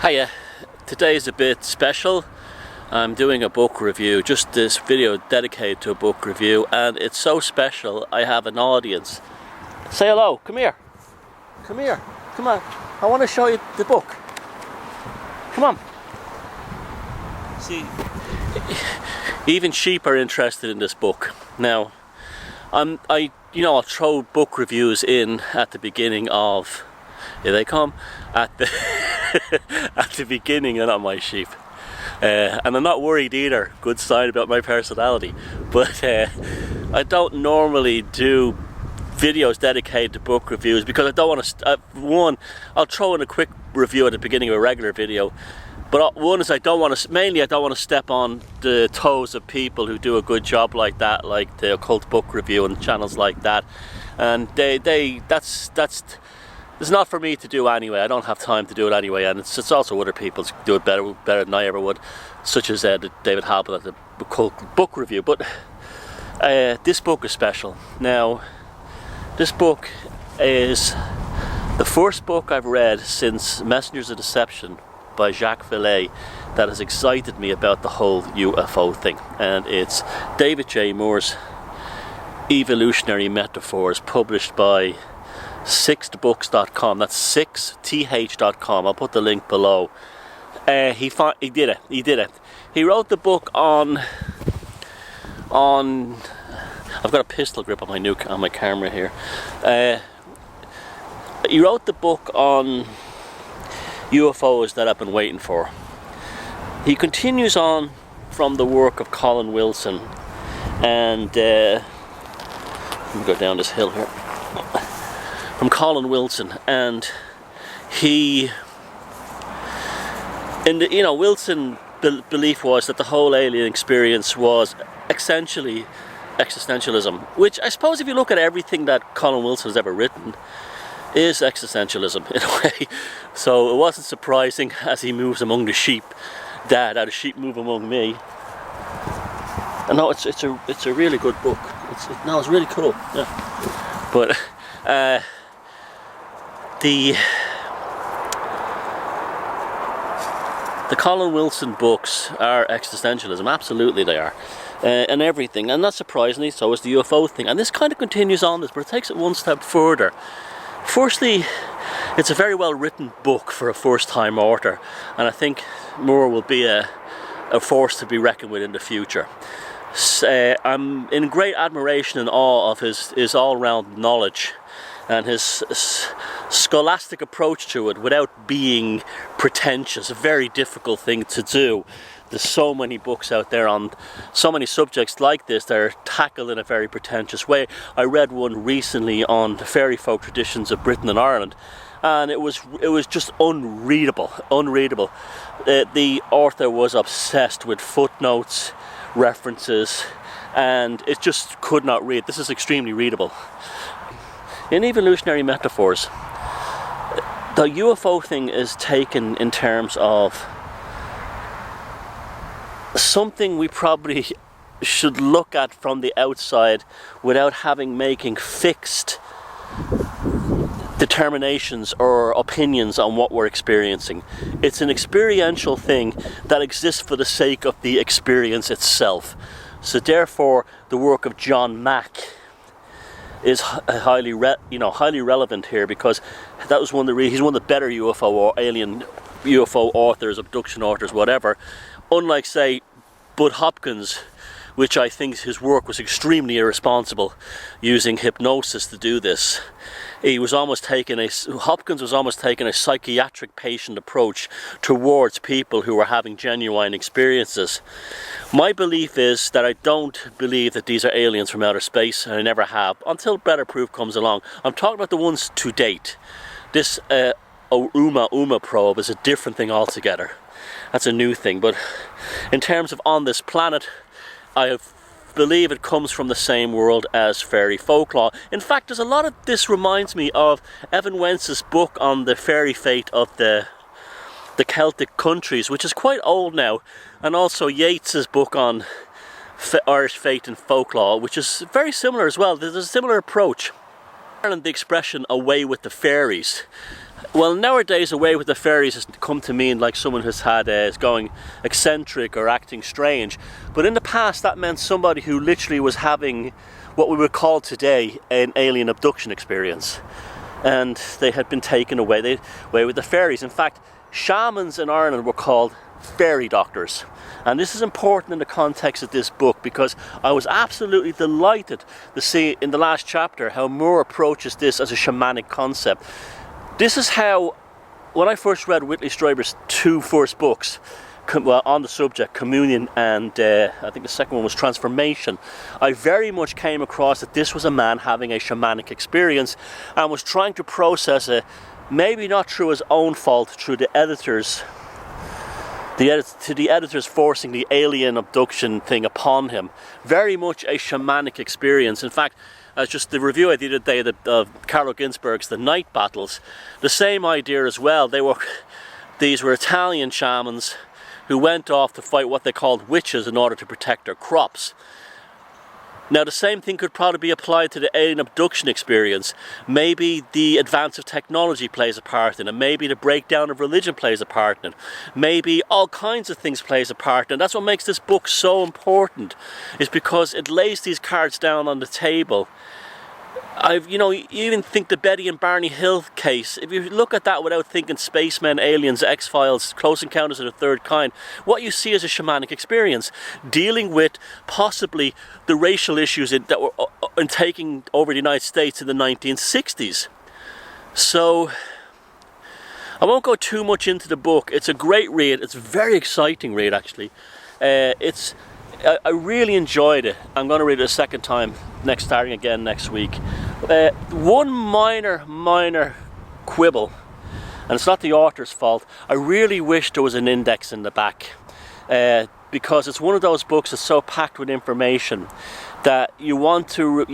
Hiya, today is a bit special. I'm doing a book review, just this video dedicated to a book review, and it's so special I have an audience. Say hello, come here. Come here, come on. I want to show you the book. Come on. See, even sheep are interested in this book. Now, I'll throw book reviews in at the beginning of, here they come, at the at the beginning, and not my sheep. And I'm not worried either, good sign about my personality. But I don't normally do videos dedicated to book reviews because I don't want to, I'll throw in a quick review at the beginning of a regular video. But one is I don't want to step on the toes of people who do a good job like that, like the Occult Book Review and channels like that. And it's not for me to do anyway. I don't have time to do it anyway, and it's also other people do it better than I ever would, such as David Halpin at the Occult Book Review. But this book is special. Now, this book is the first book I've read since Messengers of Deception by Jacques Vallée that has excited me about the whole UFO thing, and it's David J. Moore's Evolutionary Metaphors, published by sixthbooks.com. That's 6th.com. I'll put the link below. He did it. He wrote the book on I've got a pistol grip on my camera here. He wrote the book on UFOs that I've been waiting for. He continues on from the work of Colin Wilson, and let me go down this hill here. From Colin Wilson, and Wilson's belief was that the whole alien experience was essentially existentialism, which I suppose if you look at everything that Colin Wilson has ever written is existentialism in a way. So it wasn't surprising as he moves among the sheep that the sheep move among me. And no, it's a really good book. It's really cool. Yeah. But the Colin Wilson books are existentialism, absolutely they are, and everything, and not surprisingly so is the UFO thing, and this kind of continues on this, but it takes it one step further. Firstly, it's a very well written book for a first time author, and I think Moore will be a force to be reckoned with in the future. I'm in great admiration and awe of his all-round knowledge and his scholastic approach to it without being pretentious. A very difficult thing to do. There's so many books out there on so many subjects like this that are tackled in a very pretentious way. I read one recently on the fairy folk traditions of Britain and Ireland, and it was just unreadable. The author was obsessed with footnotes, references, and it just could not read. This is extremely readable. In Evolutionary Metaphors, the UFO thing is taken in terms of something we probably should look at from the outside without making fixed determinations or opinions on what we're experiencing. It's an experiential thing that exists for the sake of the experience itself. So therefore, the work of John Mack is highly relevant here, because that was he's one of the better UFO or alien UFO authors, abduction authors, whatever. Unlike, say, Bud Hopkins, which I think his work was extremely irresponsible, using hypnosis to do this. Hopkins was almost taking a psychiatric patient approach towards people who were having genuine experiences. My belief is that I don't believe that these are aliens from outer space, and I never have, until better proof comes along. I'm talking about the ones to date. This Oumuamua probe is a different thing altogether. That's a new thing, but in terms of on this planet, I believe it comes from the same world as fairy folklore. In fact, there's a lot of this reminds me of Evan Wentz's book on the fairy fate of the Celtic countries, which is quite old now, and also Yeats's book on Irish fate and folklore, which is very similar as well. There's a similar approach. Ireland, the expression "away with the fairies" Well, nowadays, away with the fairies has come to mean like someone who's had is going eccentric or acting strange. But in the past, that meant somebody who literally was having what we would call today an alien abduction experience, and they had been taken away with the fairies. In fact, shamans in Ireland were called fairy doctors. And this is important in the context of this book, because I was absolutely delighted to see in the last chapter how Moore approaches this as a shamanic concept. This is how, when I first read Whitley Strieber's two first books on the subject, Communion and I think the second one was Transformation, I very much came across that this was a man having a shamanic experience and was trying to process it, maybe not through his own fault, through the editors. To the editors forcing the alien abduction thing upon him. Very much a shamanic experience. In fact, as just the review I did today of Carlo Ginzburg's The Night Battles, the same idea as well. These were Italian shamans who went off to fight what they called witches in order to protect their crops. Now, the same thing could probably be applied to the alien abduction experience. Maybe the advance of technology plays a part in it. Maybe the breakdown of religion plays a part in it. Maybe all kinds of things plays a part in it. That's what makes this book so important, is because it lays these cards down on the table. You even think the Betty and Barney Hill case, if you look at that without thinking spacemen, aliens, X-Files, Close Encounters of the Third Kind, what you see is a shamanic experience, dealing with possibly the racial issues that were taking over the United States in the 1960s. So, I won't go too much into the book. It's a great read. It's a very exciting read, actually. I really enjoyed it. I'm going to read it a second time, starting again next week. One minor quibble, and it's not the author's fault. I really wish there was an index in the back, because it's one of those books that's so packed with information that you want to,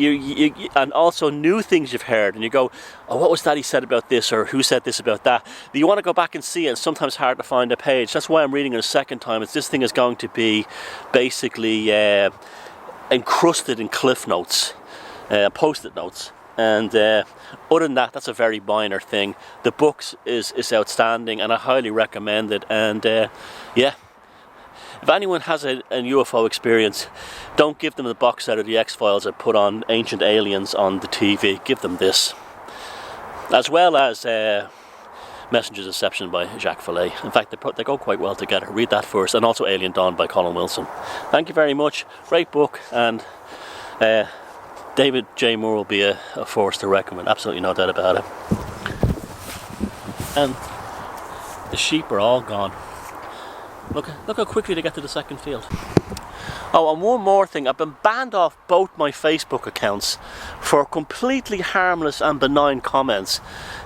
and also new things you've heard, and you go, oh, what was that he said about this, or who said this about that? But you want to go back and see it, and sometimes it's hard to find a page. That's why I'm reading it a second time. This thing is going to be basically encrusted in cliff notes, post-it notes. And other than that, that's a very minor thing. The book is outstanding, and I highly recommend it. And yeah. If anyone has a UFO experience, don't give them the box set of the X-Files that put on Ancient Aliens on the TV. Give them this. As well as Messenger's Deception by Jacques Vallée. In fact, they go quite well together. Read that first. And also Alien Dawn by Colin Wilson. Thank you very much. Great book. And David J. Moore will be a force to reckon with. Absolutely no doubt about it. And the sheep are all gone. Look how quickly they get to the second field. Oh, and one more thing. I've been banned off both my Facebook accounts for completely harmless and benign comments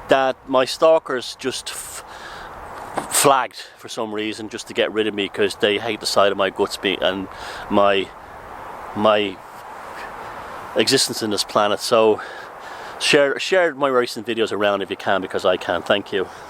that my stalkers just flagged for some reason, just to get rid of me, because they hate the sight of my guts and my existence in this planet. So share my recent videos around if you can, because I can. Thank you.